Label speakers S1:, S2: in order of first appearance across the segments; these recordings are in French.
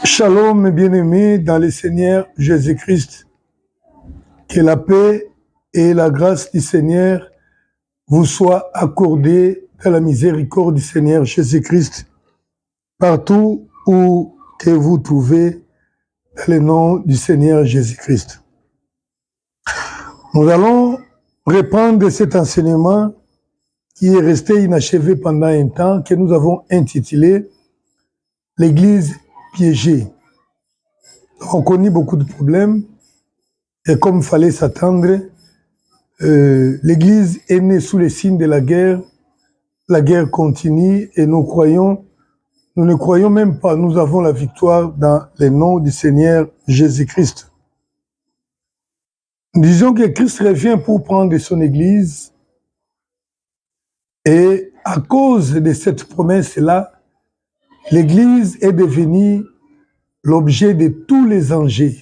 S1: Shalom, mes bien-aimés, dans le Seigneur Jésus-Christ. Que la paix et la grâce du Seigneur vous soient accordées dans la miséricorde du Seigneur Jésus-Christ, partout où que vous trouvez dans le nom du Seigneur Jésus-Christ. Nous allons reprendre cet enseignement qui est resté inachevé pendant un temps, que nous avons intitulé « L'Église piégée ». On connaît beaucoup de problèmes, et comme il fallait s'attendre, l'Église est née sous les signes de la guerre continue, et nous ne croyons même pas, nous avons la victoire dans le nom du Seigneur Jésus-Christ. Disons que Christ revient pour prendre son Église, et à cause de cette promesse-là, l'Église est devenue l'objet de tous les enjeux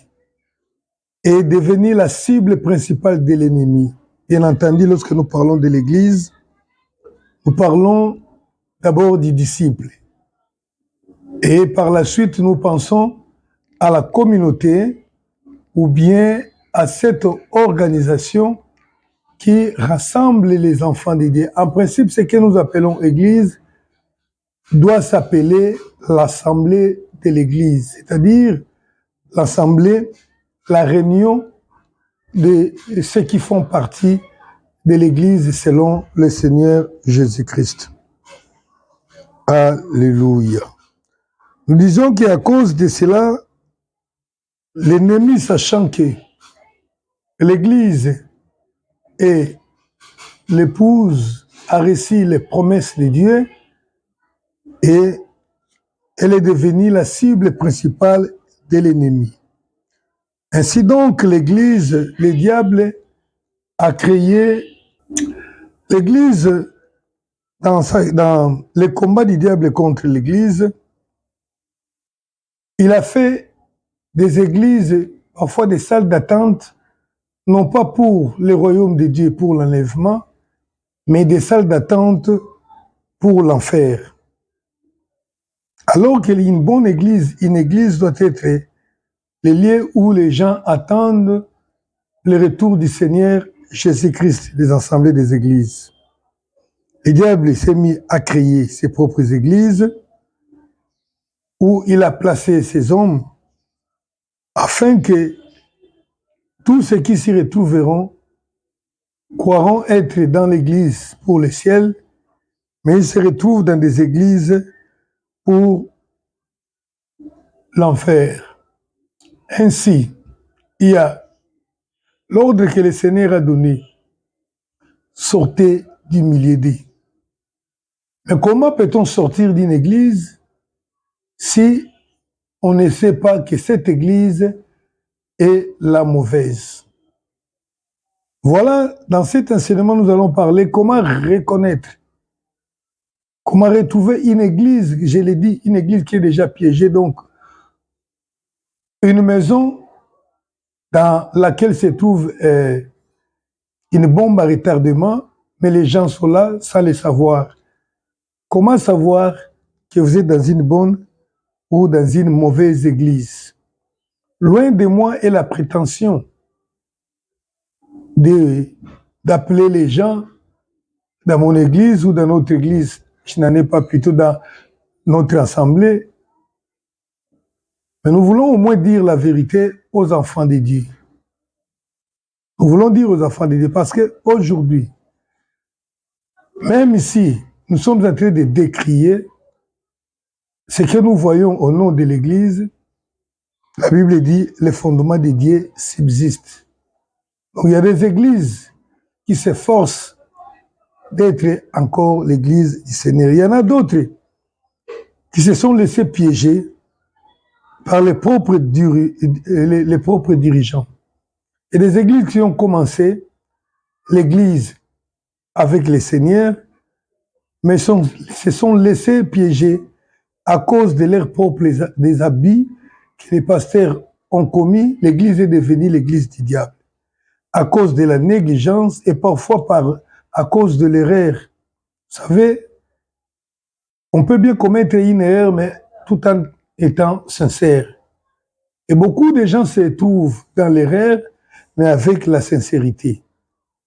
S1: et est devenue la cible principale de l'ennemi. Bien entendu, lorsque nous parlons de l'Église, nous parlons d'abord du disciple. Et par la suite, nous pensons à la communauté ou bien à cette organisation qui rassemble les enfants de Dieu. En principe, ce que nous appelons Église doit s'appeler l'assemblée de l'Église, c'est-à-dire l'assemblée, la réunion de ceux qui font partie de l'Église selon le Seigneur Jésus-Christ. Alléluia. Nous disons qu'à cause de cela, l'ennemi, sachant que l'Église et l'épouse a reçu les promesses de Dieu et elle est devenue la cible principale de l'ennemi. Ainsi donc, l'Église, le diable a créé l'Église dans le combat du diable contre l'Église. Il a fait des églises, parfois des salles d'attente, non pas pour le royaume de Dieu, pour l'enlèvement, mais des salles d'attente pour l'enfer. Alors qu'il y a une bonne église doit être le lieu où les gens attendent le retour du Seigneur Jésus-Christ, des assemblées des églises. Le diable s'est mis à créer ses propres églises où il a placé ses hommes afin que tous ceux qui s'y retrouveront croiront être dans l'église pour le ciel, mais ils se retrouvent dans des églises pour l'enfer. Ainsi, il y a l'ordre que le Seigneur a donné, sortez du milieu d'eux. Mais comment peut-on sortir d'une église si on ne sait pas que cette église est la mauvaise? Voilà, dans cet enseignement, nous allons parler comment reconnaître, comment retrouver une église, je l'ai dit, une église qui est déjà piégée, donc une maison dans laquelle se trouve une bombe à retardement, mais les gens sont là sans le savoir. Comment savoir que vous êtes dans une bonne ou dans une mauvaise église? Loin de moi est la prétention d'appeler les gens dans mon église ou dans notre église, je n'en ai pas, plutôt dans notre assemblée. Mais nous voulons au moins dire la vérité aux enfants de Dieu. Nous voulons dire aux enfants de Dieu parce qu'aujourd'hui, même ici, nous sommes en train de décrier ce que nous voyons au nom de l'Église. La Bible dit les fondements de Dieu subsistent. Donc il y a des églises qui s'efforcent d'être encore l'église du Seigneur. Il y en a d'autres qui se sont laissés piéger par les propres dirigeants. Et des églises qui ont commencé l'église avec le Seigneur, mais se sont laissés piéger à cause de leurs propres des habits que les pasteurs ont commis. L'église est devenue l'église du diable. À cause de la négligence et parfois à cause de l'erreur. Vous savez, on peut bien commettre une erreur, mais tout en étant sincère. Et beaucoup de gens se trouvent dans l'erreur, mais avec la sincérité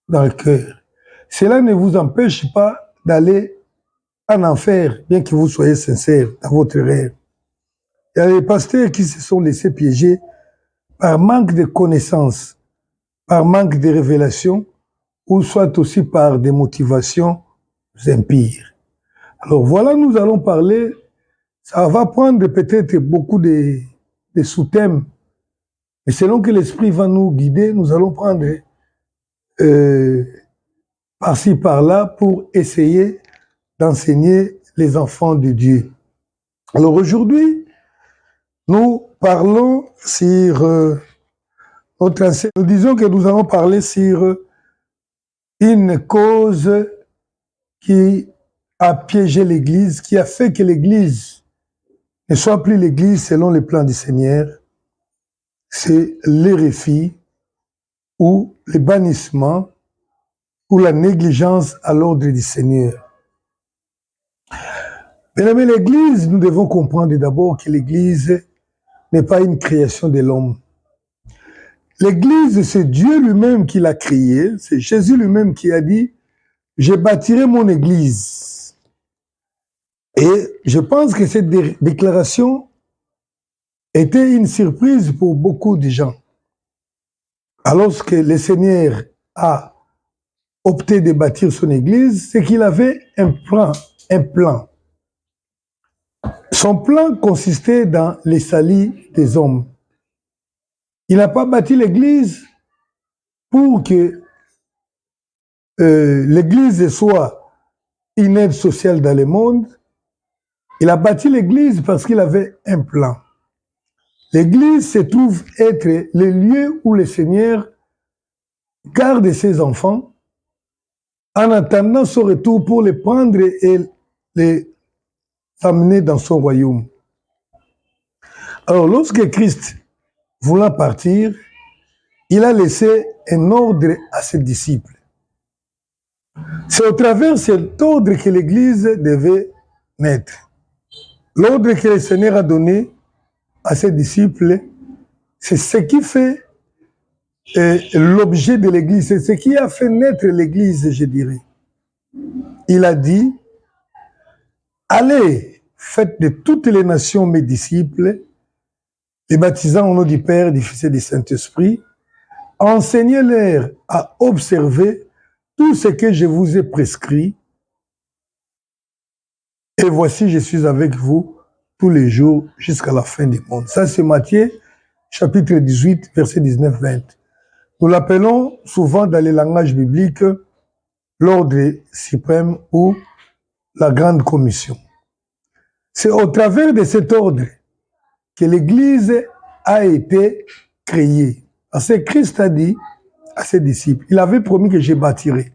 S1: dans le cœur. Cela ne vous empêche pas d'aller en enfer, bien que vous soyez sincère dans votre erreur. Il y a des pasteurs qui se sont laissés piéger par manque de connaissances, par manque de révélations, ou soit aussi par des motivations impies. Alors voilà, nous allons parler, ça va prendre peut-être beaucoup de sous-thèmes, mais selon que l'Esprit va nous guider, nous allons prendre par-ci, par-là, pour essayer d'enseigner les enfants de Dieu. Alors aujourd'hui, nous parlons sur notre enseignement. Nous disons que nous allons parler sur une cause qui a piégé l'Église, qui a fait que l'Église ne soit plus l'Église selon les plans du Seigneur. C'est l'hérésie ou le bannissement ou la négligence à l'ordre du Seigneur. Mesdames, l'Église, nous devons comprendre d'abord que l'Église n'est pas une création de l'homme. L'Église, c'est Dieu lui-même qui l'a créée, c'est Jésus lui-même qui a dit « Je bâtirai mon Église ». Et je pense que cette déclaration était une surprise pour beaucoup de gens. Alors que le Seigneur a opté de bâtir son Église, c'est qu'il avait un plan. Son plan consistait dans les salis des hommes. Il n'a pas bâti l'Église pour que l'Église soit une aide sociale dans le monde. Il a bâti l'Église parce qu'il avait un plan. L'Église se trouve être le lieu où le Seigneur garde ses enfants en attendant son retour pour les prendre et les amener dans son royaume. Alors, lorsque Christ voulant partir, il a laissé un ordre à ses disciples. C'est au travers de cet ordre que l'Église devait naître. L'ordre que le Seigneur a donné à ses disciples, c'est ce qui fait l'objet de l'Église, c'est ce qui a fait naître l'Église, je dirais. Il a dit, allez, faites de toutes les nations mes disciples, les baptisant au nom du Père, du Fils et du Saint-Esprit, enseignez-leur à observer tout ce que je vous ai prescrit, et voici, je suis avec vous tous les jours jusqu'à la fin du monde. Ça, c'est Matthieu, chapitre 18, verset 19-20. Nous l'appelons souvent dans les langages bibliques l'ordre suprême ou la grande commission. C'est au travers de cet ordre que l'Église a été créée. Parce que Christ a dit à ses disciples, il avait promis que je bâtirai.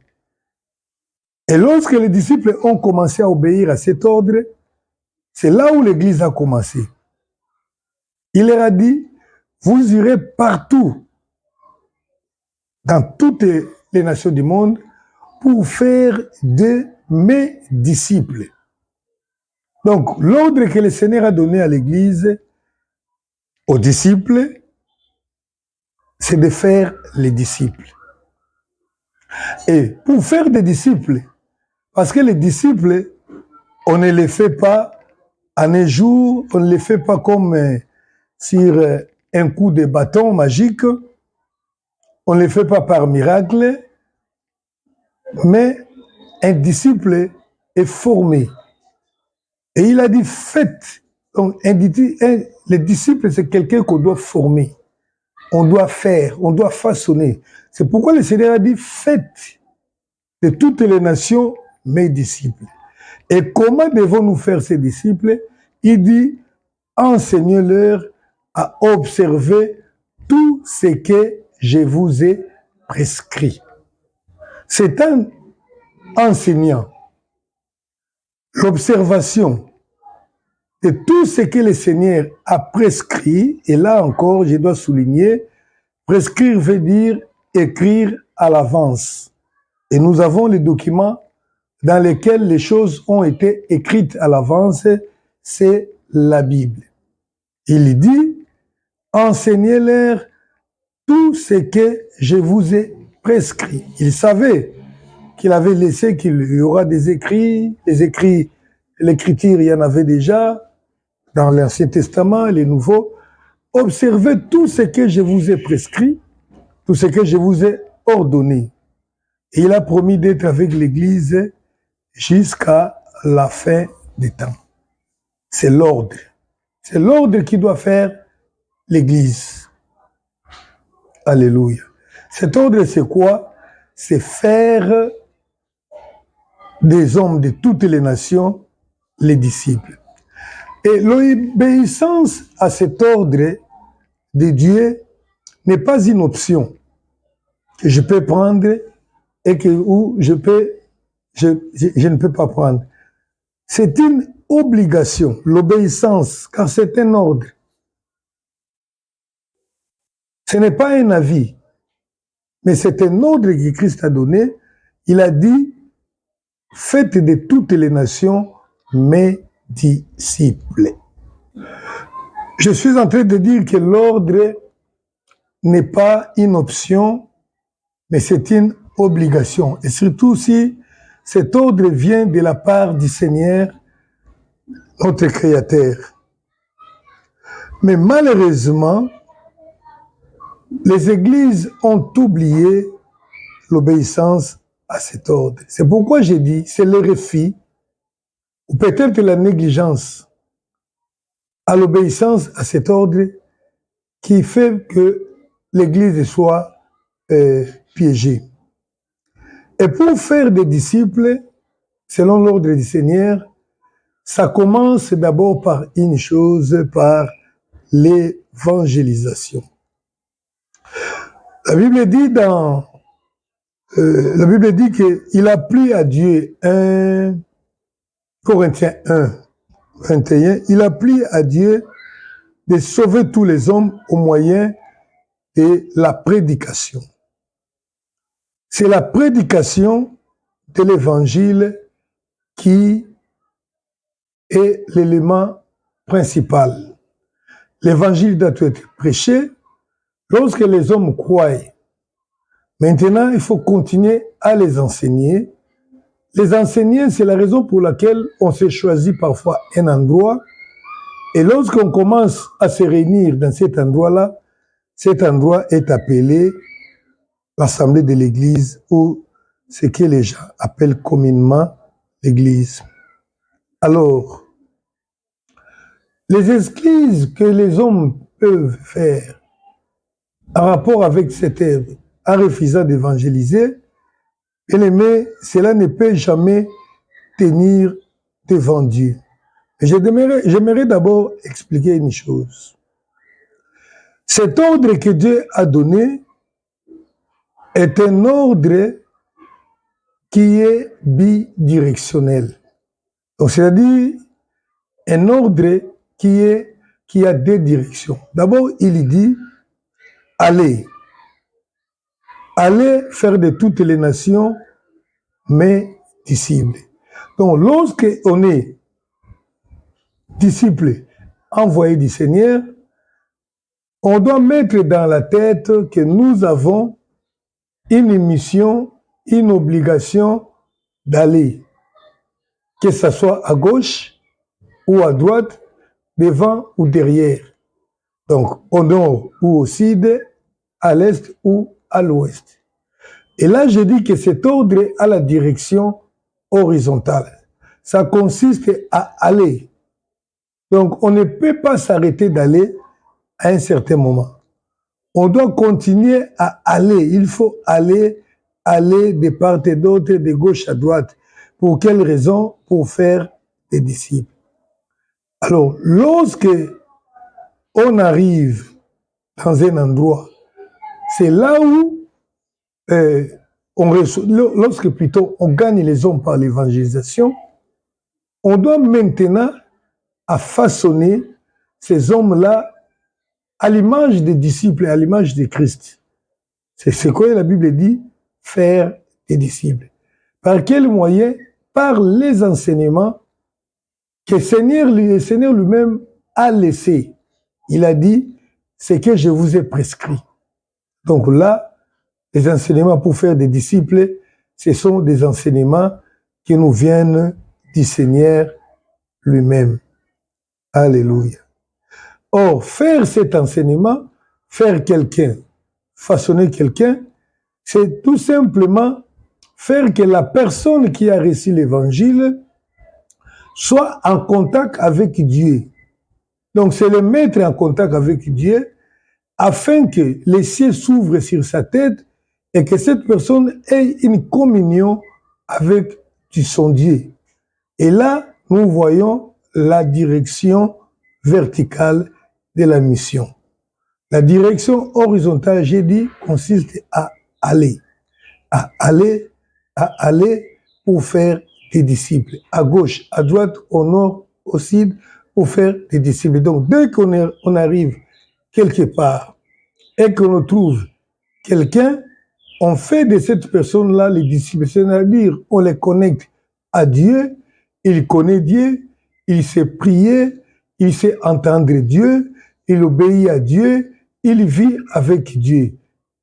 S1: Et lorsque les disciples ont commencé à obéir à cet ordre, c'est là où l'Église a commencé. Il leur a dit, vous irez partout, dans toutes les nations du monde, pour faire de mes disciples. Donc, l'ordre que le Seigneur a donné à l'Église, aux disciples, c'est de faire les disciples. Et pour faire des disciples, parce que les disciples, on ne les fait pas en un jour, on ne les fait pas comme sur un coup de bâton magique, on ne les fait pas par miracle, mais un disciple est formé. Et il a dit, faites. Donc, les disciples, c'est quelqu'un qu'on doit former. On doit faire, on doit façonner. C'est pourquoi le Seigneur a dit, faites de toutes les nations mes disciples. Et comment devons-nous faire ces disciples? Il dit, enseignez-leur à observer tout ce que je vous ai prescrit. C'est un enseignant. L'observation de tout ce que le Seigneur a prescrit, et là encore, je dois souligner, prescrire veut dire écrire à l'avance. Et nous avons les documents dans lesquels les choses ont été écrites à l'avance, c'est la Bible. Il dit, enseignez-leur tout ce que je vous ai prescrit. Il savait qu'il avait laissé qu'il y aura des écrits, l'écriture, il y en avait déjà dans l'Ancien Testament, les Nouveaux. Observez tout ce que je vous ai prescrit, tout ce que je vous ai ordonné. Et il a promis d'être avec l'Église jusqu'à la fin des temps. C'est l'ordre. C'est l'ordre qui doit faire l'Église. Alléluia. Cet ordre, c'est quoi? C'est faire des hommes de toutes les nations les disciples. Et l'obéissance à cet ordre de Dieu n'est pas une option que je peux prendre et que où je ne peux pas prendre. C'est une obligation, l'obéissance, car c'est un ordre. Ce n'est pas un avis, mais c'est un ordre que Christ a donné. Il a dit, faites de toutes les nations mes disciples. Je suis en train de dire que l'ordre n'est pas une option, mais c'est une obligation. Et surtout si cet ordre vient de la part du Seigneur, notre Créateur. Mais malheureusement, les églises ont oublié l'obéissance à cet ordre. C'est pourquoi j'ai dit, c'est le refus, ou peut-être la négligence à l'obéissance à cet ordre qui fait que l'Église soit piégée. Et pour faire des disciples, selon l'ordre du Seigneur, ça commence d'abord par une chose, par l'évangélisation. La Bible dit qu'il a plu à Dieu, 1 Corinthiens 1, 21, il a plu à Dieu de sauver tous les hommes au moyen de la prédication. C'est la prédication de l'évangile qui est l'élément principal. L'évangile doit être prêché lorsque les hommes croient. Maintenant, il faut continuer à les enseigner. Les enseigner, c'est la raison pour laquelle on s'est choisi parfois un endroit. Et lorsqu'on commence à se réunir dans cet endroit-là, cet endroit est appelé l'assemblée de l'Église ou ce que les gens appellent communément l'Église. Alors, les excuses que les hommes peuvent faire en rapport avec cette œuvre, en refusant d'évangéliser, bien-aimé, cela ne peut jamais tenir devant Dieu. J'aimerais d'abord expliquer une chose. Cet ordre que Dieu a donné est un ordre qui est bidirectionnel. Donc, c'est-à-dire un ordre qui a deux directions. D'abord, il dit, allez faire de toutes les nations mes disciples. Donc, lorsque on est disciple envoyé du Seigneur, on doit mettre dans la tête que nous avons une mission, une obligation d'aller, que ce soit à gauche ou à droite, devant ou derrière. Donc, au nord ou au sud, à l'est ou à l'ouest. Et là, je dis que cet ordre a la direction horizontale. Ça consiste à aller. Donc, on ne peut pas s'arrêter d'aller à un certain moment. On doit continuer à aller. Il faut aller de part et d'autre, de gauche à droite. Pour quelle raison? Pour faire des disciples. Alors, lorsque on arrive dans un endroit, c'est là où lorsque plutôt on gagne les hommes par l'évangélisation, on doit maintenant à façonner ces hommes-là à l'image des disciples et à l'image de Christ. C'est ce que la Bible dit, faire des disciples. Par quel moyen? Par les enseignements que le Seigneur lui-même a laissés. il a dit, ce que je vous ai prescrit. Donc là, les enseignements pour faire des disciples, ce sont des enseignements qui nous viennent du Seigneur lui-même. Alléluia. Or, faire cet enseignement, faire quelqu'un, façonner quelqu'un, c'est tout simplement faire que la personne qui a reçu l'évangile soit en contact avec Dieu. Donc, c'est le mettre en contact avec Dieu afin que les cieux s'ouvrent sur sa tête et que cette personne ait une communion avec son Dieu. Et là, nous voyons la direction verticale de la mission. La direction horizontale, j'ai dit, consiste à aller pour faire des disciples, à gauche, à droite, au nord, au sud, pour faire des disciples. Donc, dès qu'on arrive quelque part et qu'on trouve quelqu'un, on fait de cette personne-là les disciples, c'est-à-dire on les connecte à Dieu, il connaît Dieu, il sait prier, il sait entendre Dieu, il obéit à Dieu, il vit avec Dieu.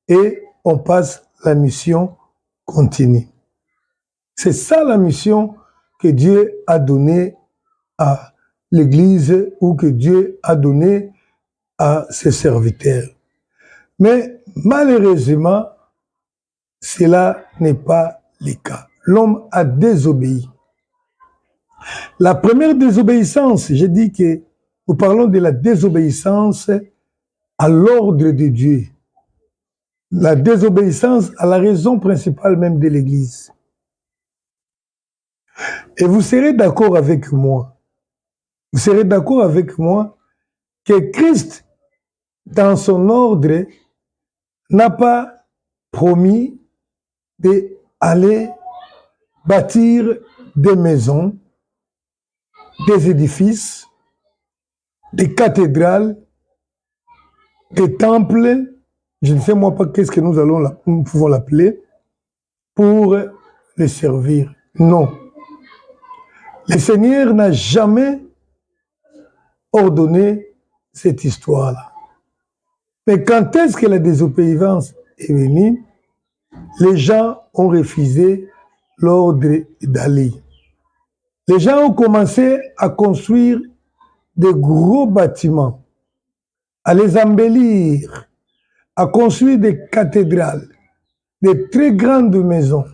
S1: Et on passe la mission continue. C'est ça la mission que Dieu a donnée à l'Église ou que Dieu a donnée à ses serviteurs. Mais malheureusement, cela n'est pas le cas. L'homme a désobéi. La première désobéissance, j'ai dit que nous parlons de la désobéissance à l'ordre de Dieu. La désobéissance à la raison principale même de l'Église. Et vous serez d'accord avec moi. Vous serez d'accord avec moi que Christ, dans son ordre, n'a pas promis d'aller bâtir des maisons, des édifices, des cathédrales, des temples, je ne sais moi pas qu'est-ce que nous pouvons l'appeler, pour les servir. Non. Le Seigneur n'a jamais ordonné cette histoire-là. Mais quand est-ce que la désobéissance est venue, les gens ont refusé l'ordre d'aller. Les gens ont commencé à construire des gros bâtiments, à les embellir, à construire des cathédrales, des très grandes maisons.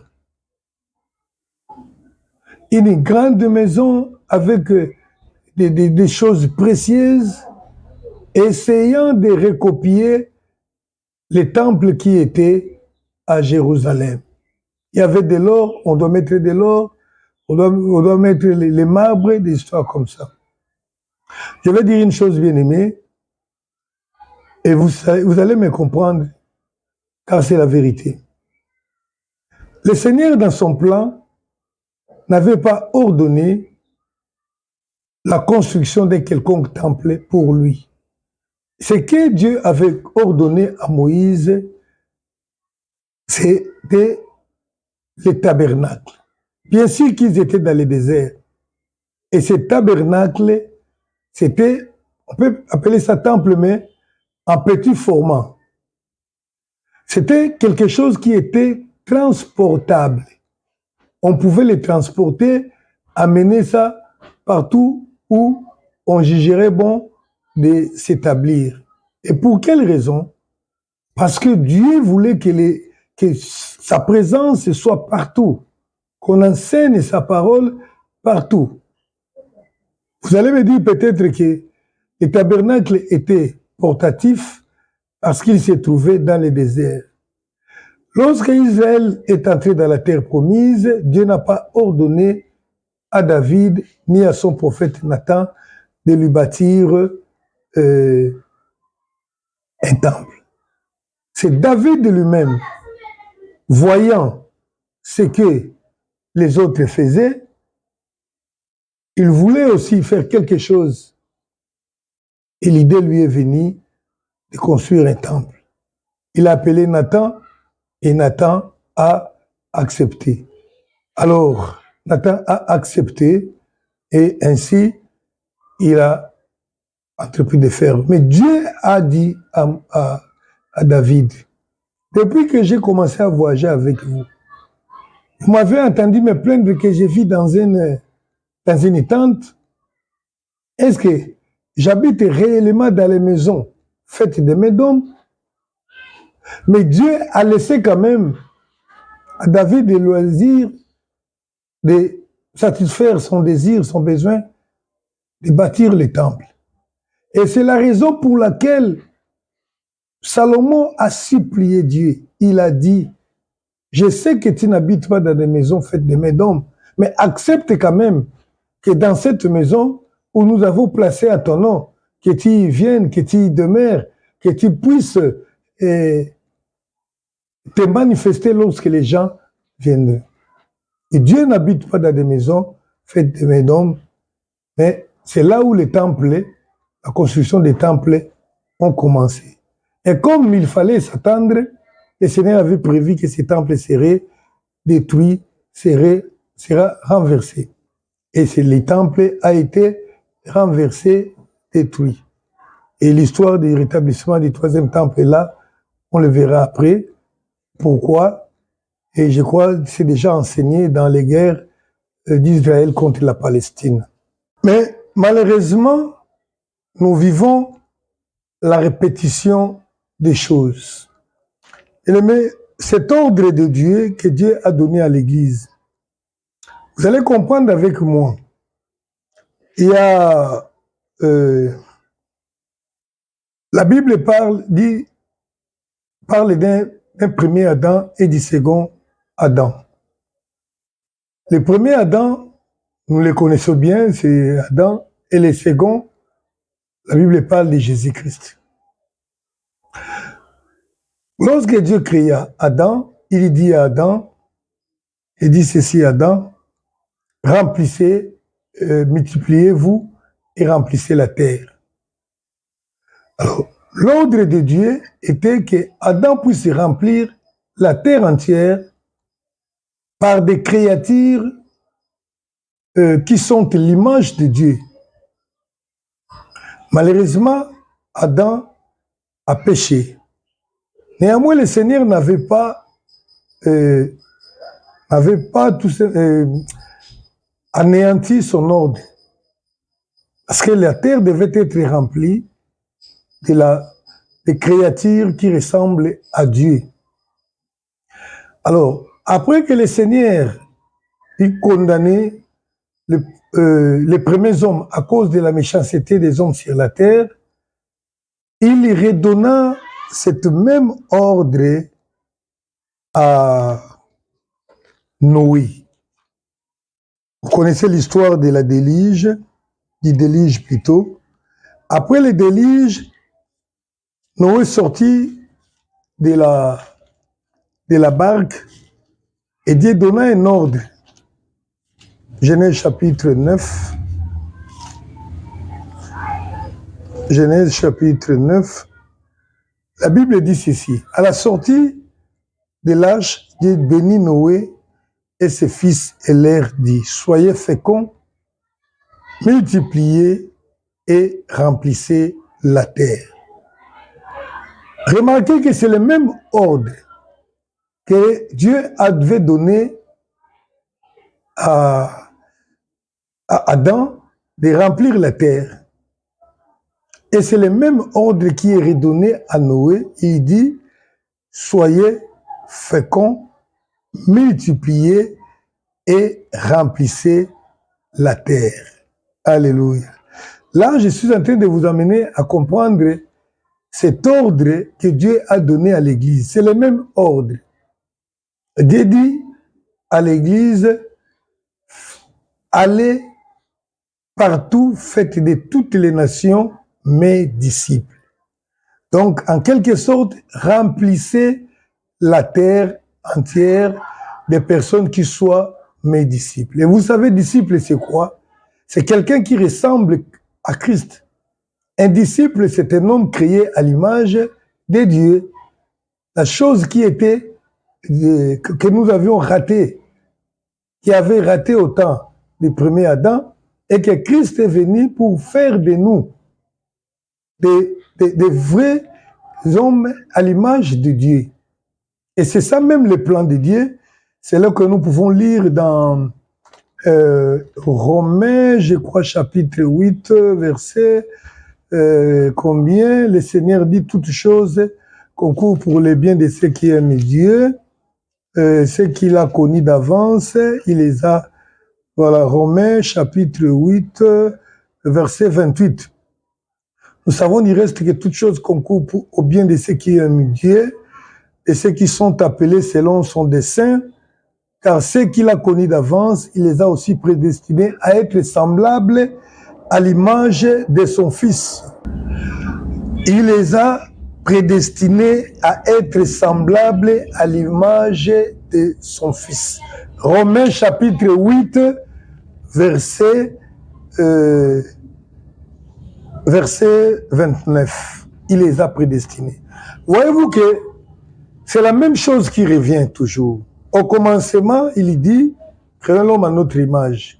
S1: Une grande maison avec des choses précieuses, essayant de recopier les temples qui étaient à Jérusalem. Il y avait de l'or, on doit mettre de l'or, on doit mettre les marbres, des histoires comme ça. Je vais dire une chose bien aimée, et vous allez me comprendre, car c'est la vérité. Le Seigneur, dans son plan, n'avait pas ordonné la construction d'un quelconque temple pour lui. Ce que Dieu avait ordonné à Moïse, c'était le tabernacle. Bien sûr qu'ils étaient dans le désert. Et ce tabernacle, c'était, on peut appeler ça temple, mais en petit format. C'était quelque chose qui était transportable. On pouvait le transporter, amener ça partout où on jugerait bon de s'établir. Et pour quelle raison? Parce que Dieu voulait que sa présence soit partout, qu'on enseigne sa parole partout. Vous allez me dire peut-être que le tabernacle était portatif parce qu'il se trouvait dans le désert. Lorsque Israël est entré dans la terre promise, Dieu n'a pas ordonné à David ni à son prophète Nathan de lui bâtir un temple. C'est David lui-même, voyant ce que les autres faisaient, il voulait aussi faire quelque chose. Et l'idée lui est venue de construire un temple. Il a appelé Nathan et Nathan a accepté. Alors, Nathan a accepté et ainsi, il a entrepris de faire. Mais Dieu a dit à David, depuis que j'ai commencé à voyager avec vous, vous m'avez entendu me plaindre que je vis dans une tente. Est-ce que j'habite réellement dans les maisons faites de mes dômes? Mais Dieu a laissé quand même à David le loisir de satisfaire son désir, son besoin de bâtir le temple. Et c'est la raison pour laquelle Salomon a supplié Dieu. Il a dit, je sais que tu n'habites pas dans des maisons faites de mes dômes, mais accepte quand même que dans cette maison où nous avons placé à ton nom, que tu y viennes, que tu y demeures, que tu puisses te manifester lorsque les gens viennent. Et Dieu n'habite pas dans des maisons faites de mes dômes, mais c'est là où les temples, la construction des temples ont commencé. Et comme il fallait s'attendre, le Seigneur avait prévu que ces temples seraient détruits, sera renversé. Et le temple a été renversé, détruit. Et l'histoire du rétablissement du troisième temple est là, on le verra après. Pourquoi? Et je crois que c'est déjà enseigné dans les guerres d'Israël contre la Palestine. Mais malheureusement, nous vivons la répétition des choses. Mais cet ordre de Dieu que Dieu a donné à l'Église, vous allez comprendre avec moi. Il y a la Bible parle d'un premier Adam et du second Adam. Le premier Adam, nous le connaissons bien, c'est Adam, et le second, la Bible parle de Jésus-Christ. Lorsque Dieu créa Adam, il dit à Adam, il dit ceci à Adam, remplissez, multipliez-vous et remplissez la terre. Alors, l'ordre de Dieu était que Adam puisse remplir la terre entière par des créatures qui sont l'image de Dieu. Malheureusement, Adam a péché. Néanmoins, le Seigneur n'avait pas anéanti son ordre. Parce que la terre devait être remplie des créatures qui ressemblent à Dieu. Alors, après que le Seigneur ait condamné les premiers hommes à cause de la méchanceté des hommes sur la terre, il redonna cet même ordre à Noé. Vous connaissez l'histoire de la déluge, du déluge plutôt. Après le déluge, Noé sortit de la barque et Dieu donna un ordre. Genèse chapitre 9. Genèse chapitre 9. La Bible dit ceci. À la sortie de l'âge, Dieu bénit Noé et ses fils et leur dit, soyez féconds, multipliez et remplissez la terre. Remarquez que c'est le même ordre que Dieu avait donné à Adam de remplir la terre. Et c'est le même ordre qui est redonné à Noé. Il dit, soyez féconds, multipliez et remplissez la terre. Alléluia. Là, je suis en train de vous amener à comprendre cet ordre que Dieu a donné à l'Église. C'est le même ordre. Dieu dit à l'Église, allez partout, faites de toutes les nations mes disciples. Donc, en quelque sorte, remplissez la terre entière des personnes qui soient mes disciples. Et vous savez, disciple, c'est quoi? C'est quelqu'un qui ressemble à Christ. Un disciple, c'est un homme créé à l'image de Dieu. La chose qui était, que nous avions ratée, qui avait raté au temps du premier Adam, et que Christ est venu pour faire de nous des vrais hommes à l'image de Dieu. Et c'est ça même le plan de Dieu. C'est là que nous pouvons lire dans Romains, je crois, chapitre 8, verset combien le Seigneur dit toutes choses concourent pour le bien de ceux qui aiment Dieu, ceux qu'il a connus d'avance, il les a. Voilà, Romains chapitre 8, verset 28. Nous savons du reste que toutes choses concourent au bien de ceux qui aiment Dieu et ceux qui sont appelés selon son dessein, car ceux qu'il a connus d'avance, il les a aussi prédestinés à être semblables à l'image de son Fils. Il les a prédestinés à être semblables à l'image de son Fils. Romains chapitre 8, verset 29. Il les a prédestinés. Voyez-vous que c'est la même chose qui revient toujours. Au commencement, il dit, créons l'homme à notre image.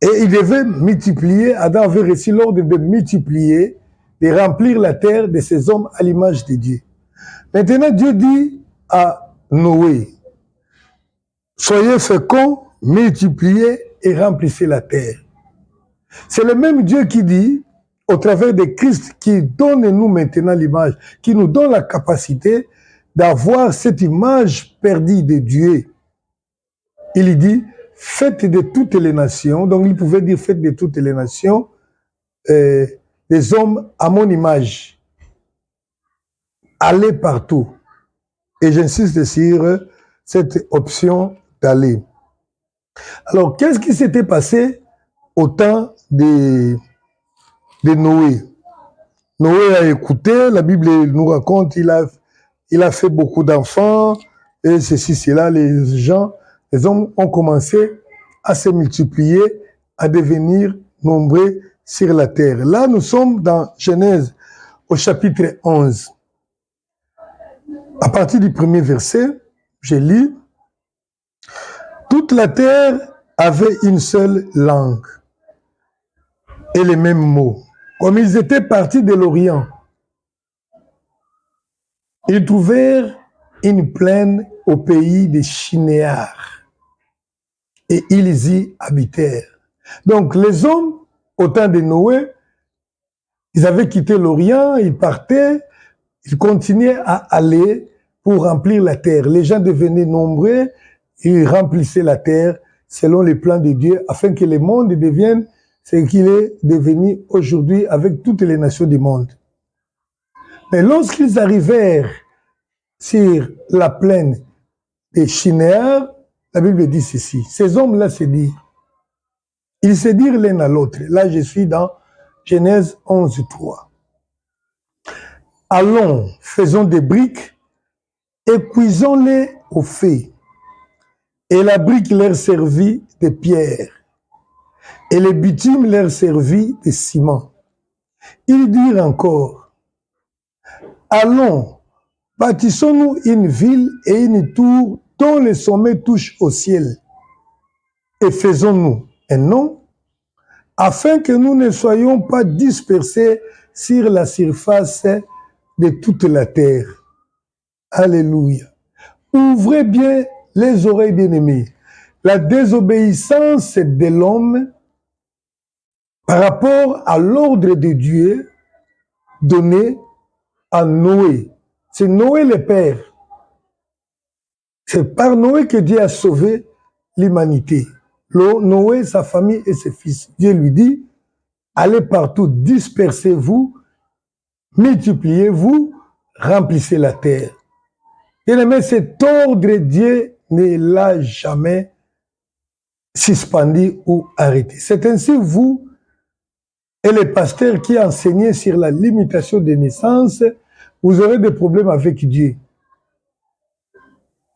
S1: Et il devait multiplier, Adam avait reçu l'ordre de multiplier, de remplir la terre de ces hommes à l'image de Dieu. Maintenant, Dieu dit à Noé, soyez féconds, multipliez et remplissez la terre. C'est le même Dieu qui dit, au travers de Christ, qui donne nous maintenant l'image, qui nous donne la capacité d'avoir cette image perdue de Dieu. Il dit, faites de toutes les nations, donc il pouvait dire faites de toutes les nations, des hommes à mon image. Allez partout. Et j'insiste sur cette option d'aller. Alors, qu'est-ce qui s'était passé au temps de Noé? Noé a écouté, la Bible nous raconte, il a fait beaucoup d'enfants, et ceci, cela, les hommes ont commencé à se multiplier, à devenir nombreux sur la terre. Là, nous sommes dans Genèse, au chapitre 11. À partir du premier verset, je lis, « Toute la terre avait une seule langue et les mêmes mots. Comme ils étaient partis de l'Orient, ils trouvèrent une plaine au pays des Chinéars et ils y habitèrent. » Donc les hommes, au temps de Noé, ils avaient quitté l'Orient, ils partaient, ils continuaient à aller pour remplir la terre. Les gens devenaient nombreux, ils remplissaient la terre selon les plans de Dieu, afin que le monde devienne ce qu'il est devenu aujourd'hui avec toutes les nations du monde. Mais lorsqu'ils arrivèrent sur la plaine des Chinéars, la Bible dit ceci, ces hommes-là se disent, ils se dirent l'un à l'autre. Là, je suis dans Genèse 11, 3. Allons, faisons des briques et cuisons-les au feu. Et la brique leur servit de pierre, et le bitume leur servit de ciment. Ils dirent encore, allons, bâtissons-nous une ville et une tour dont le sommet touche au ciel, et faisons-nous un nom, afin que nous ne soyons pas dispersés sur la surface de toute la terre. Alléluia. Ouvrez bien les oreilles bien-aimées. La désobéissance de l'homme par rapport à l'ordre de Dieu donné à Noé. C'est Noé le père. C'est par Noé que Dieu a sauvé l'humanité. Noé, sa famille et ses fils. Dieu lui dit, allez partout, dispersez-vous, multipliez-vous, remplissez la terre. Bien-aimé, cet ordre, Dieu ne l'a jamais suspendu ou arrêté. C'est ainsi vous et les pasteurs qui enseignaient sur la limitation des naissances, vous aurez des problèmes avec Dieu.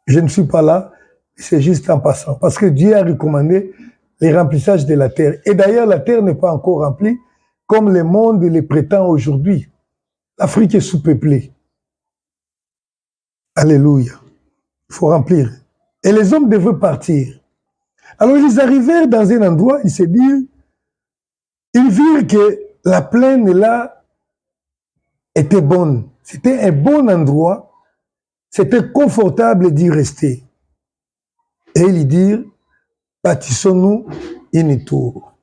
S1: Je ne suis pas là, c'est juste en passant. Parce que Dieu a recommandé le remplissage de la terre. Et d'ailleurs, la terre n'est pas encore remplie comme le monde le prétend aujourd'hui. L'Afrique est sous-peuplée. Alléluia. Il faut remplir. Et les hommes devaient partir. Alors ils arrivèrent dans un endroit, ils se dirent, ils virent que la plaine là était bonne. C'était un bon endroit. C'était confortable d'y rester. Et il dit, bâtissons-nous une tour.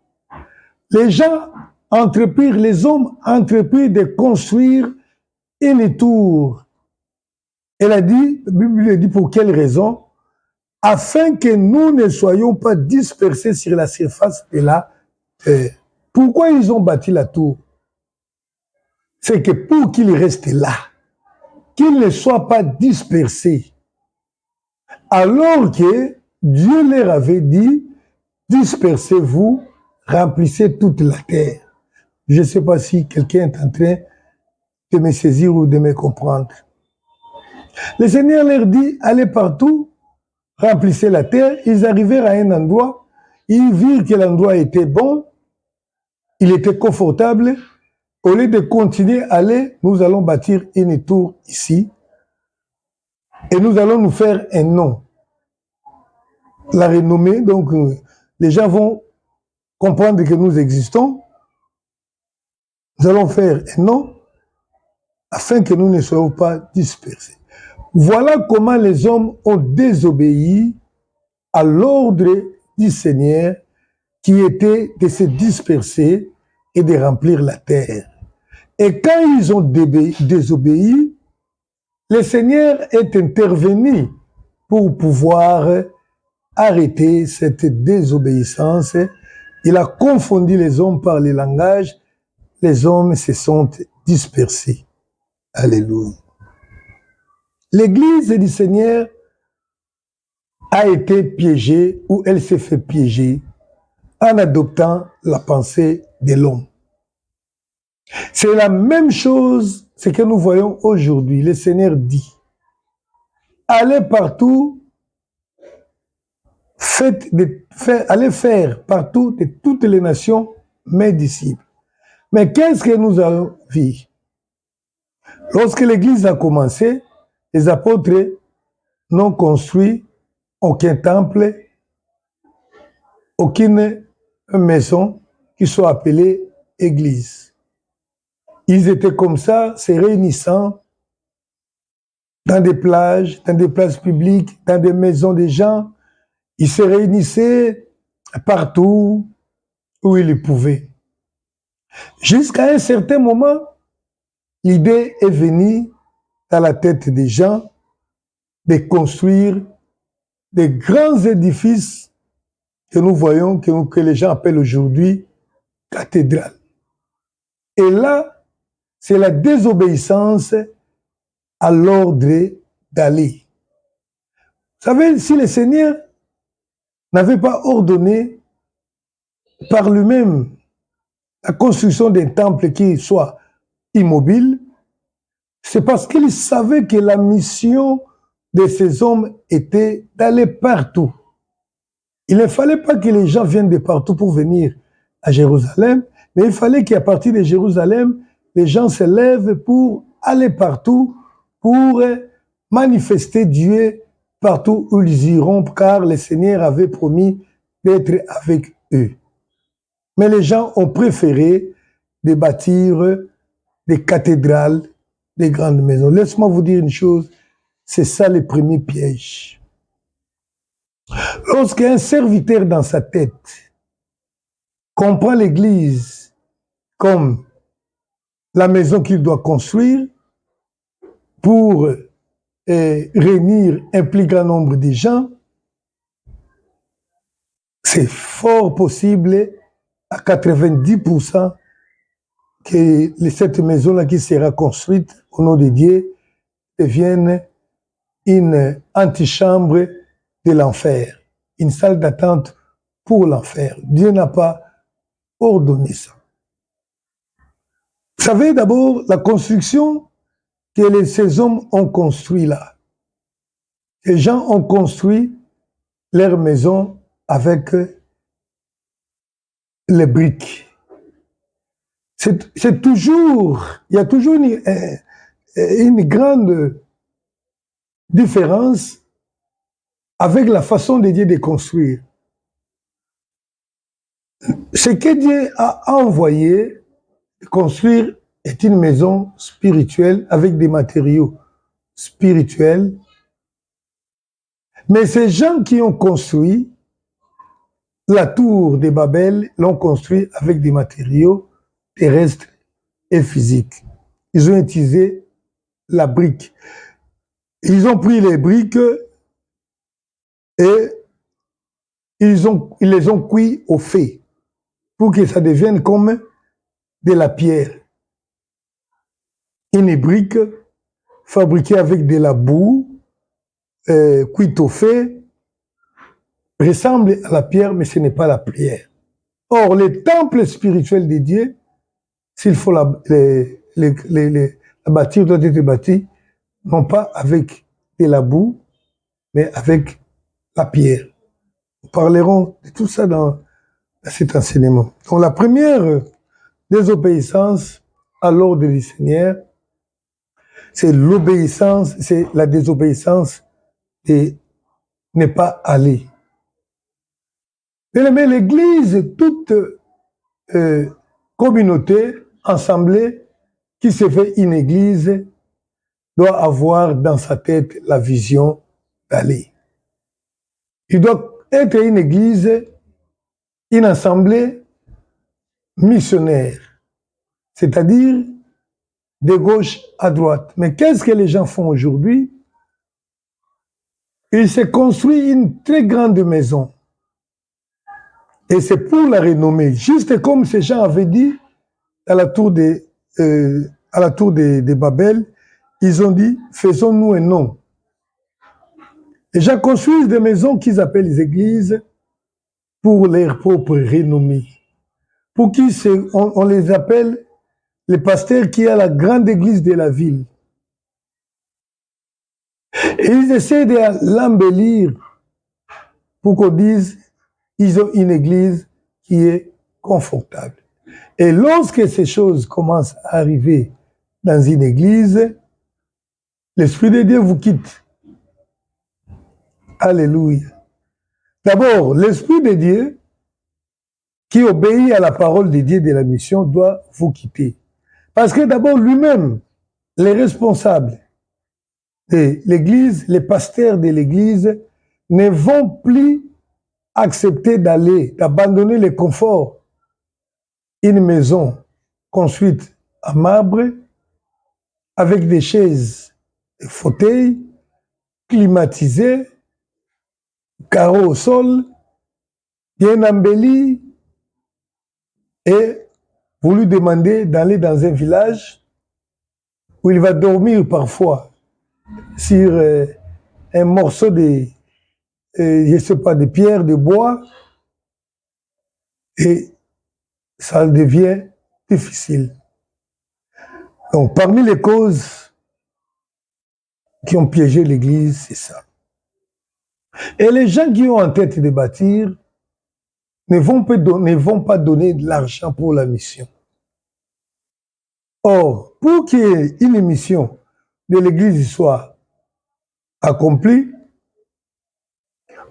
S1: Les gens entreprirent, les hommes entreprirent de construire une tour. Elle a dit, la Bible dit pour quelle raison? Afin que nous ne soyons pas dispersés sur la surface de la terre. Pourquoi ils ont bâti la tour? C'est que pour qu'ils restent là, qu'ils ne soient pas dispersés. Alors que Dieu leur avait dit, dispersez-vous, remplissez toute la terre. Je ne sais pas si quelqu'un est en train de me saisir ou de me comprendre. Le Seigneur leur dit, allez partout, remplissez la terre. Ils arrivèrent à un endroit, ils virent que l'endroit était bon, il était confortable. Au lieu de continuer à aller, nous allons bâtir une tour ici et nous allons nous faire un nom. La renommée, donc les gens vont comprendre que nous existons. Nous allons faire un nom afin que nous ne soyons pas dispersés. Voilà comment les hommes ont désobéi à l'ordre du Seigneur qui était de se disperser et de remplir la terre. Et quand ils ont désobéi, le Seigneur est intervenu pour pouvoir arrêter cette désobéissance. Il a confondu les hommes par les langages. Les hommes se sont dispersés. Alléluia. L'Église du Seigneur a été piégée ou elle s'est fait piéger en adoptant la pensée de l'homme. C'est la même chose, ce que nous voyons aujourd'hui. Le Seigneur dit, allez partout, allez faire partout de toutes les nations mes disciples. Mais qu'est-ce que nous avons vu? Lorsque l'Église a commencé, les apôtres n'ont construit aucun temple, aucune maison qui soit appelée Église. Ils étaient comme ça, se réunissant dans des plages, dans des places publiques, dans des maisons des gens. Ils se réunissaient partout où ils pouvaient. Jusqu'à un certain moment, l'idée est venue dans la tête des gens de construire des grands édifices que nous voyons, que les gens appellent aujourd'hui cathédrales. Et là, c'est la désobéissance à l'ordre d'aller. Vous savez, si le Seigneur n'avait pas ordonné par lui-même la construction d'un temple qui soit immobile, c'est parce qu'il savait que la mission de ces hommes était d'aller partout. Il ne fallait pas que les gens viennent de partout pour venir à Jérusalem, mais il fallait qu'à partir de Jérusalem, les gens se lèvent pour aller partout, pour manifester Dieu partout où ils iront, car le Seigneur avait promis d'être avec eux. Mais les gens ont préféré de bâtir des cathédrales, des grandes maisons. Laisse-moi vous dire une chose, c'est ça le premier piège. Lorsqu'un serviteur dans sa tête comprend l'Église comme la maison qu'il doit construire pour réunir un plus grand nombre de gens, c'est fort possible à 90% que cette maison-là qui sera construite au nom de Dieu devienne une antichambre de l'enfer, une salle d'attente pour l'enfer. Dieu n'a pas ordonné ça. Vous savez d'abord la construction que ces hommes ont construit là. Les gens ont construit leur maison avec les briques. C'est toujours, il y a toujours une grande différence avec la façon de Dieu de construire. Ce que Dieu a envoyé construire est une maison spirituelle avec des matériaux spirituels. Mais ces gens qui ont construit la tour de Babel l'ont construit avec des matériaux terrestres et physiques. Ils ont utilisé la brique. Ils ont pris les briques et ils les ont cuits au feu pour que ça devienne comme de la pierre. Une brique fabriquée avec de la boue, cuite au feu, ressemble à la pierre, mais ce n'est pas la pierre. Or, les temples spirituels de Dieu, s'il faut la bâtir, doit être bâti, non pas avec de la boue, mais avec la pierre. Nous parlerons de tout ça dans cet enseignement. Donc, la première désobéissance à l'ordre du Seigneur, c'est l'obéissance, c'est la désobéissance de ne pas aller. Mais l'Église, toute communauté, assemblée, qui se fait une Église, doit avoir dans sa tête la vision d'aller. Il doit être une Église, une assemblée missionnaire, c'est-à-dire de gauche à droite. Mais qu'est-ce que les gens font aujourd'hui? Ils se construisent une très grande maison. Et c'est pour la renommer. Juste comme ces gens avaient dit à la tour de Babel, ils ont dit, faisons-nous un nom. Les gens construisent des maisons qu'ils appellent les églises pour leur propre renommée. Pour qui on les appelle les pasteurs qui ont la grande église de la ville. Et ils essaient de l'embellir pour qu'on dise ils ont une église qui est confortable. Et lorsque ces choses commencent à arriver dans une église, l'Esprit de Dieu vous quitte. Alléluia. D'abord, l'Esprit de Dieu qui obéit à la parole de Dieu de la mission doit vous quitter. Parce que d'abord, lui-même, les responsables de l'église, les pasteurs de l'église, ne vont plus accepter d'abandonner le confort. Une maison construite en marbre, avec des chaises et fauteuils, climatisés, carreaux au sol, bien embellis, et vous lui demandez d'aller dans un village où il va dormir parfois sur un morceau de, je sais pas, de pierre, de bois, et ça devient difficile. Donc, parmi les causes qui ont piégé l'Église, c'est ça. Et les gens qui ont en tête de bâtir ne vont pas donner de l'argent pour la mission. Or, pour qu'une mission de l'Église soit accomplie,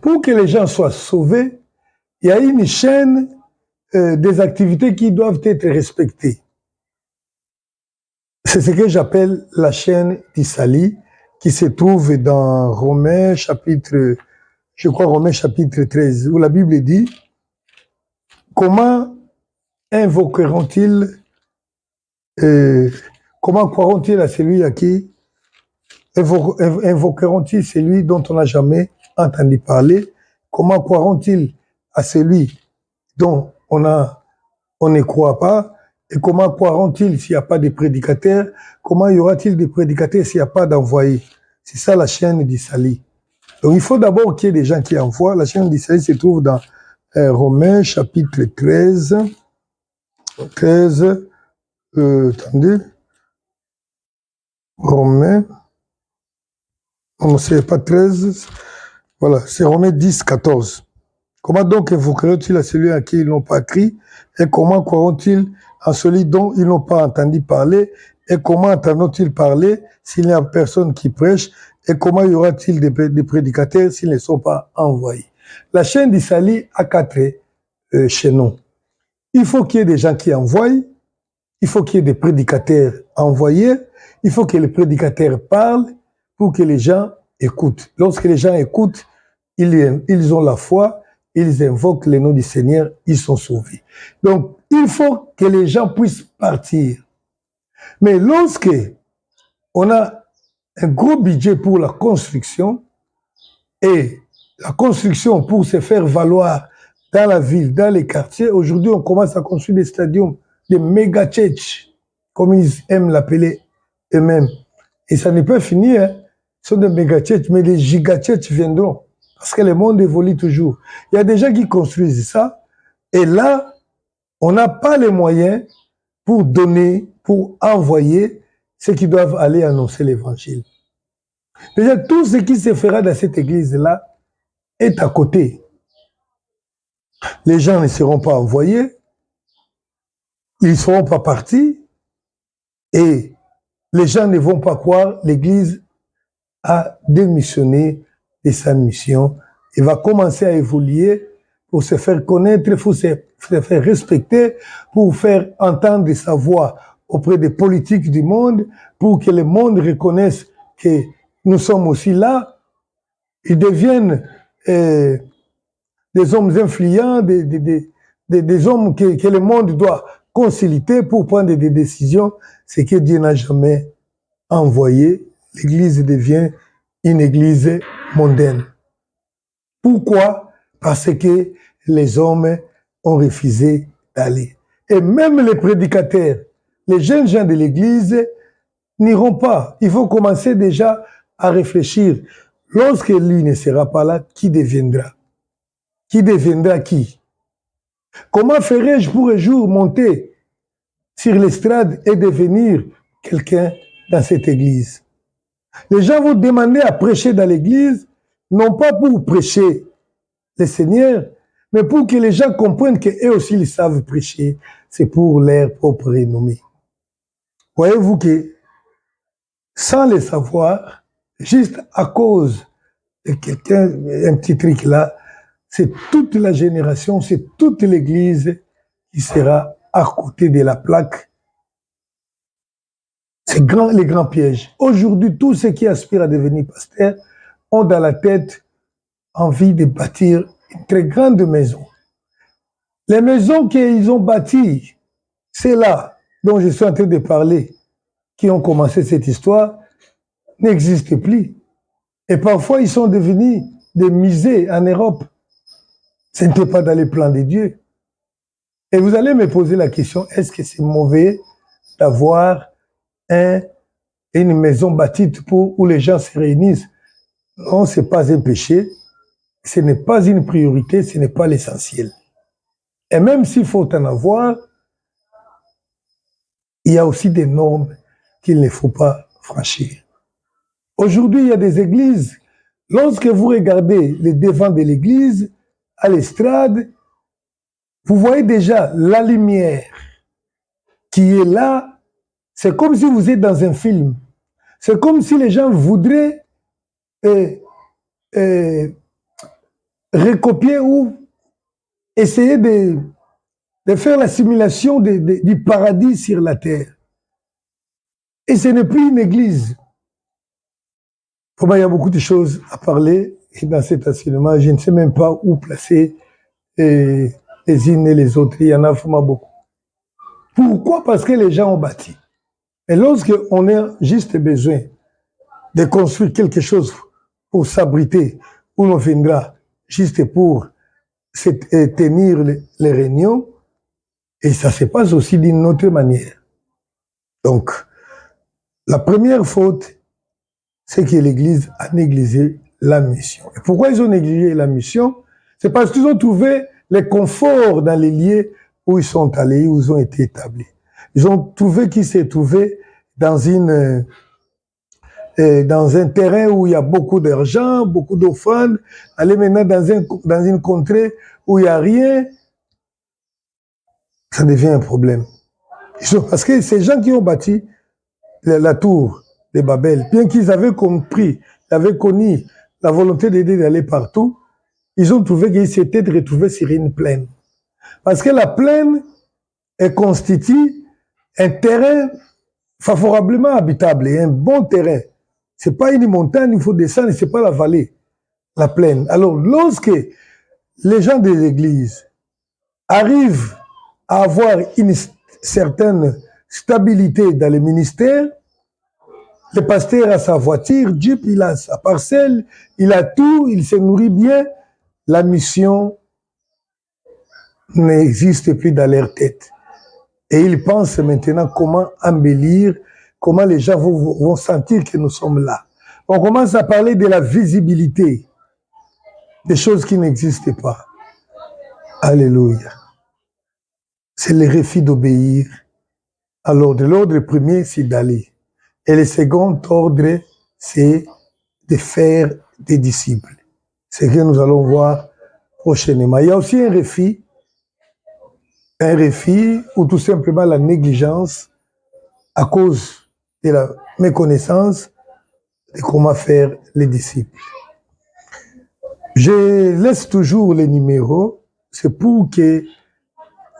S1: pour que les gens soient sauvés, il y a une chaîne des activités qui doivent être respectées. C'est ce que j'appelle la chaîne d'Isali, qui se trouve dans Romains chapitre 13, où la Bible dit « Comment invoqueront-ils, comment croiront-ils à celui à qui invoqueront-ils celui dont on n'a jamais entendu parler? Comment croiront-ils à celui dont on ne croit pas? Et comment croiront-ils s'il n'y a pas de prédicateurs? Comment y aura-t-il des prédicateurs s'il n'y a pas d'envoyés? » C'est ça la chaîne d'Isali. Donc il faut d'abord qu'il y ait des gens qui envoient. La chaîne d'Israël se trouve dans Romains chapitre 13. Attendez. Romains. Non, c'est pas 13. Voilà, c'est Romains 10, 14. Comment donc invoqueront-ils à celui à qui ils n'ont pas crié? Et comment croiront-ils à celui dont ils n'ont pas entendu parler? Et comment entendront-ils parler s'il n'y a personne qui prêche? Et comment y aura-t-il des prédicateurs s'ils ne sont pas envoyés? La chaîne d'Isali a 4 chaînons. Il faut qu'il y ait des gens qui envoient, il faut qu'il y ait des prédicateurs envoyés, il faut que les prédicateurs parlent pour que les gens écoutent. Lorsque les gens écoutent, ils ont la foi, ils invoquent le nom du Seigneur, ils sont sauvés. Donc, il faut que les gens puissent partir. Mais lorsque on a un gros budget pour la construction, et la construction pour se faire valoir dans la ville, dans les quartiers, aujourd'hui on commence à construire des stadiums, des méga church, comme ils aiment l'appeler eux-mêmes. Et ça n'est pas fini, hein. Ce sont des méga church, mais les giga church viendront. Parce que le monde évolue toujours. Il y a des gens qui construisent ça, et là, on n'a pas les moyens pour donner, pour envoyer ceux qui doivent aller annoncer l'évangile. Déjà, tout ce qui se fera dans cette église-là est à côté. Les gens ne seront pas envoyés, ils ne seront pas partis, et les gens ne vont pas croire l'église a démissionné de sa mission et va commencer à évoluer pour se faire connaître, pour se faire respecter, pour faire entendre sa voix auprès des politiques du monde, pour que le monde reconnaisse que nous sommes aussi là. Ils deviennent des hommes influents, des hommes que le monde doit consulter pour prendre des décisions, ce que Dieu n'a jamais envoyé. L'Église devient une Église mondaine. Pourquoi? Parce que les hommes ont refusé d'aller. Et même les prédicateurs, les jeunes gens de l'Église n'iront pas. Il faut commencer déjà à réfléchir. Lorsque lui ne sera pas là, qui deviendra? Qui deviendra qui? Comment ferais-je pour un jour monter sur l'estrade et devenir quelqu'un dans cette église? Les gens vont demander à prêcher dans l'église, non pas pour prêcher le Seigneur, mais pour que les gens comprennent qu'eux aussi ils savent prêcher. C'est pour leur propre renommée. Voyez-vous que sans le savoir, juste à cause de quelqu'un, un petit truc là, c'est toute la génération, c'est toute l'église qui sera à côté de la plaque. C'est les grands pièges. Aujourd'hui, tous ceux qui aspirent à devenir pasteurs ont dans la tête envie de bâtir une très grande maison. Les maisons qu'ils ont bâties, c'est là dont je suis en train de parler, qui ont commencé cette histoire, n'existent plus. Et parfois, ils sont devenus des musées en Europe. Ce n'était pas dans les plans de Dieu. Et vous allez me poser la question, est-ce que c'est mauvais d'avoir une maison bâtie où les gens se réunissent? Non, ce n'est pas un péché, ce n'est pas une priorité, ce n'est pas l'essentiel. Et même s'il faut en avoir, il y a aussi des normes qu'il ne faut pas franchir. Aujourd'hui, il y a des églises, lorsque vous regardez les devants de l'église, à l'estrade, vous voyez déjà la lumière qui est là. C'est comme si vous êtes dans un film. C'est comme si les gens voudraient recopier ou essayer de faire la simulation du paradis sur la terre. Et ce n'est plus une église. Il y a beaucoup de choses à parler dans cet enseignement. Je ne sais même pas où placer les unes et les autres. Il y en a vraiment beaucoup. Pourquoi? Parce que les gens ont bâti. Et lorsqu'on a juste besoin de construire quelque chose pour s'abriter, où l'on viendra juste pour tenir les réunions, et ça se passe aussi d'une autre manière. Donc, la première faute, c'est que l'Église a négligé la mission. Et pourquoi ils ont négligé la mission? C'est parce qu'ils ont trouvé le confort dans les lieux où ils sont allés, où ils ont été établis. Ils ont trouvé qu'ils s'est trouvé dans un terrain où il y a beaucoup d'argent, beaucoup d'offrandes. Aller maintenant dans une contrée où il n'y a rien, ça devient un problème. Parce que ces gens qui ont bâti la tour de Babel, bien qu'ils avaient compris, avaient connu la volonté d'aider d'aller partout, ils ont trouvé qu'ils s'étaient retrouvés sur une plaine. Parce que la plaine, elle constitue un terrain favorablement habitable et un bon terrain. Ce n'est pas une montagne, il faut descendre, ce n'est pas la vallée, la plaine. Alors, lorsque les gens des églises arrivent à avoir une certaine stabilité dans les ministères, le pasteur a sa voiture, Jeep, il a sa parcelle, il a tout, il se nourrit bien, la mission n'existe plus dans leur tête. Et ils pensent maintenant comment embellir, comment les gens vont sentir que nous sommes là. On commence à parler de la visibilité, des choses qui n'existent pas. Alléluia. C'est le refus d'obéir. Alors, de l'ordre premier, c'est d'aller. Et le second ordre, c'est de faire des disciples. C'est ce que nous allons voir prochainement. Il y a aussi un refus ou tout simplement la négligence à cause de la méconnaissance de comment faire les disciples. Je laisse toujours les numéros, c'est pour que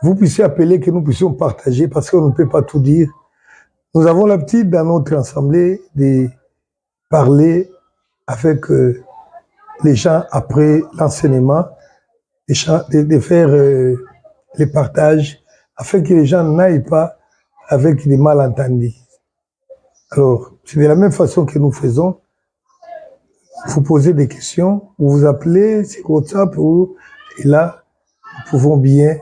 S1: vous puissiez appeler, que nous puissions partager, parce qu'on ne peut pas tout dire. Nous avons l'habitude dans notre assemblée de parler avec les gens après l'enseignement, de faire les partages, afin que les gens n'aillent pas avec des malentendus. Alors, c'est de la même façon que nous faisons. Vous posez des questions, vous vous appelez sur WhatsApp, et là, nous pouvons bien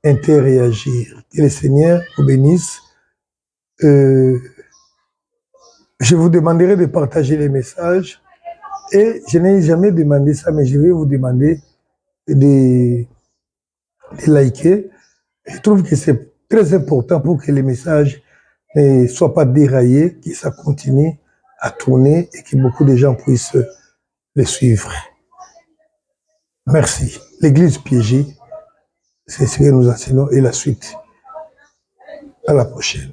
S1: interréagir. Que le Seigneur vous bénisse. Je vous demanderai de partager les messages et je n'ai jamais demandé ça, mais je vais vous demander de liker. Je trouve que c'est très important pour que les messages ne soient pas déraillés, que ça continue à tourner et que beaucoup de gens puissent les suivre. Merci. L'église piégée, c'est ce que nous enseignons et la suite. À la prochaine.